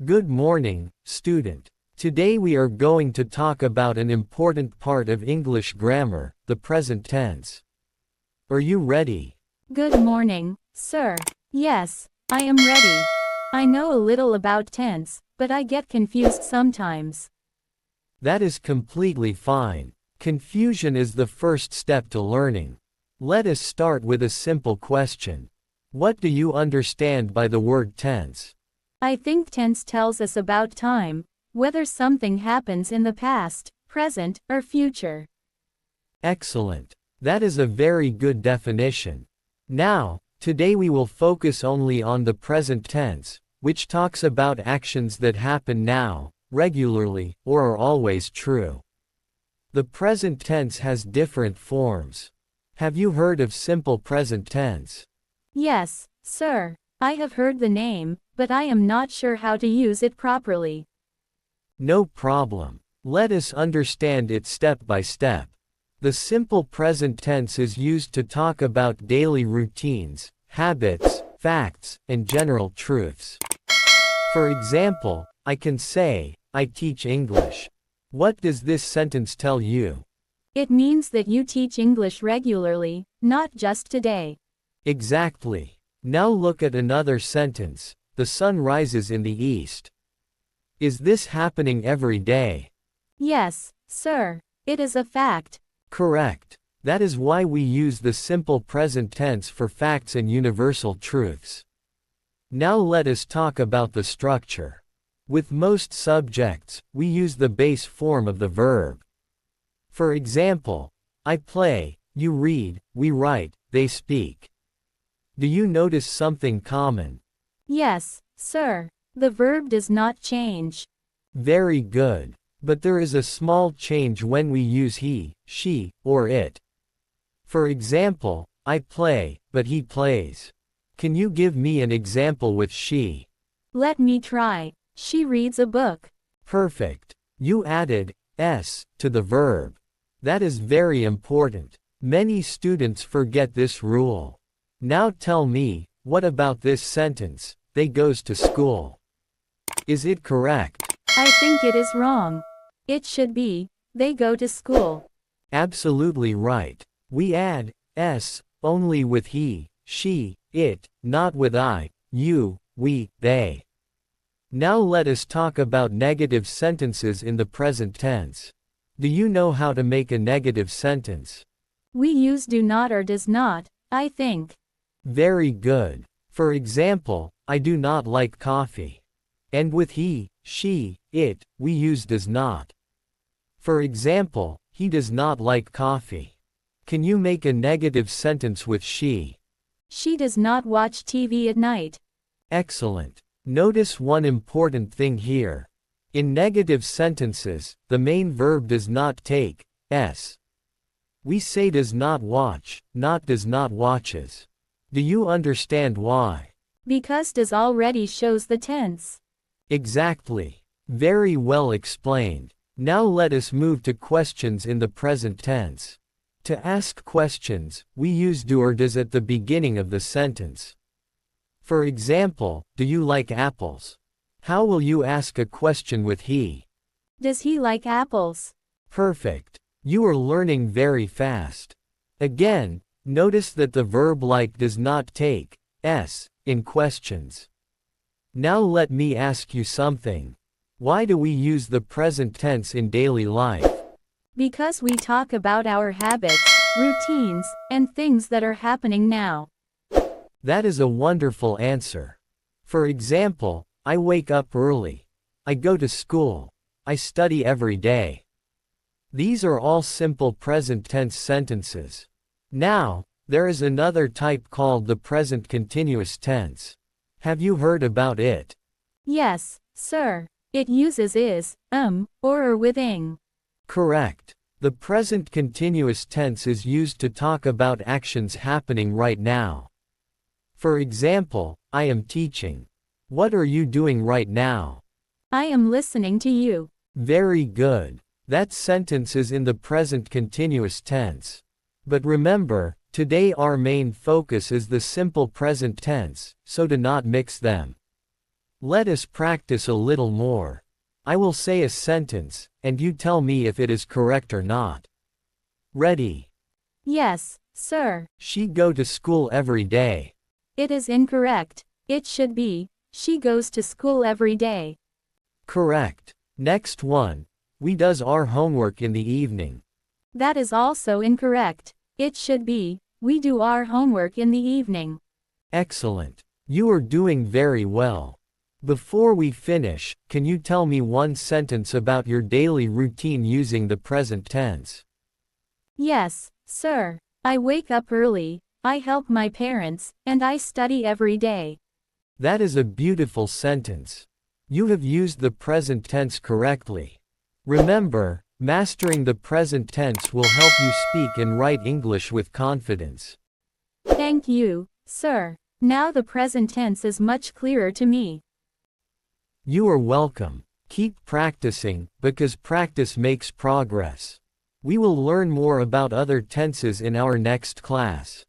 Good morning, student. Today we are going to talk about an important part of English grammar, the present tense. Are you ready? Good morning, sir. Yes, I am ready. I know a little about tense, but I get confused sometimes. That is completely fine. Confusion is the first step to learning. Let us start with a simple question. What do you understand by the word tense? I think tense tells us about time, whether something happens in the past, present, or future. Excellent. That is a very good definition. Now, today we will focus only on the present tense, which talks about actions that happen now, regularly, or are always true. The present tense has different forms. Have you heard of simple present tense? Yes, sir. I have heard the name, but I am not sure how to use it properly. No problem. Let us understand it step by step. The simple present tense is used to talk about daily routines, habits, facts, and general truths. For example, I can say, I teach English. What does this sentence tell you? It means that you teach English regularly, not just today. Exactly. Now look at another sentence. The sun rises in the east. Is this happening every day? Yes, sir. It is a fact. Correct. That is why we use the simple present tense for facts and universal truths. Now let us talk about the structure. With most subjects, we use the base form of the verb. For example, I play, you read, we write, they speak. Do you notice something common? Yes, sir. The verb does not change. Very good. But there is a small change when we use he, she, or it. For example, I play, but he plays. Can you give me an example with she? Let me try. She reads a book. Perfect. You added s to the verb. That is very important. Many students forget this rule. Now tell me, what about this sentence? They goes to school. Is it correct? I think it is wrong. It should be, they go to school. Absolutely right. We add s only with he, she, it, not with I, you, we, they. Now let us talk about negative sentences in the present tense. Do you know how to make a negative sentence? We use do not or does not, I think. Very good. For example, I do not like coffee. And with he, she, it, we use does not. For example, he does not like coffee. Can you make a negative sentence with she? She does not watch TV at night. Excellent. Notice one important thing here. In negative sentences, the main verb does not take s. We say does not watch, not does not watches. Do you understand why? Because does already shows the tense. Exactly. Very well explained. Now let us move to questions in the present tense. To ask questions, we use do or does at the beginning of the sentence. For example, do you like apples? How will you ask a question with he? Does he like apples? Perfect. You are learning very fast. Again, notice that the verb like does not take s in questions. Now let me ask you something. Why do we use the present tense in daily life? Because we talk about our habits, routines, and things that are happening now. That is a wonderful answer. For example, I wake up early. I go to school. I study every day. These are all simple present tense sentences. Now, there is another type called the present continuous tense. Have you heard about it? Yes, sir. It uses is, or are with ing. Correct. The present continuous tense is used to talk about actions happening right now. For example, I am teaching. What are you doing right now? I am listening to you. Very good. That sentence is in the present continuous tense. But remember, today our main focus is the simple present tense, so do not mix them. Let us practice a little more. I will say a sentence, and you tell me if it is correct or not. Ready? Yes, sir. She go to school every day. It is incorrect. It should be, she goes to school every day. Correct. Next one. We does our homework in the evening. That is also incorrect. It should be, we do our homework in the evening. Excellent. You are doing very well. Before we finish, can you tell me one sentence about your daily routine using the present tense? Yes, sir. I wake up early, I help my parents, and I study every day. That is a beautiful sentence. You have used the present tense correctly. Remember, mastering the present tense will help you speak and write English with confidence. Thank you, sir. Now the present tense is much clearer to me. You are welcome. Keep practicing, because practice makes progress. We will learn more about other tenses in our next class.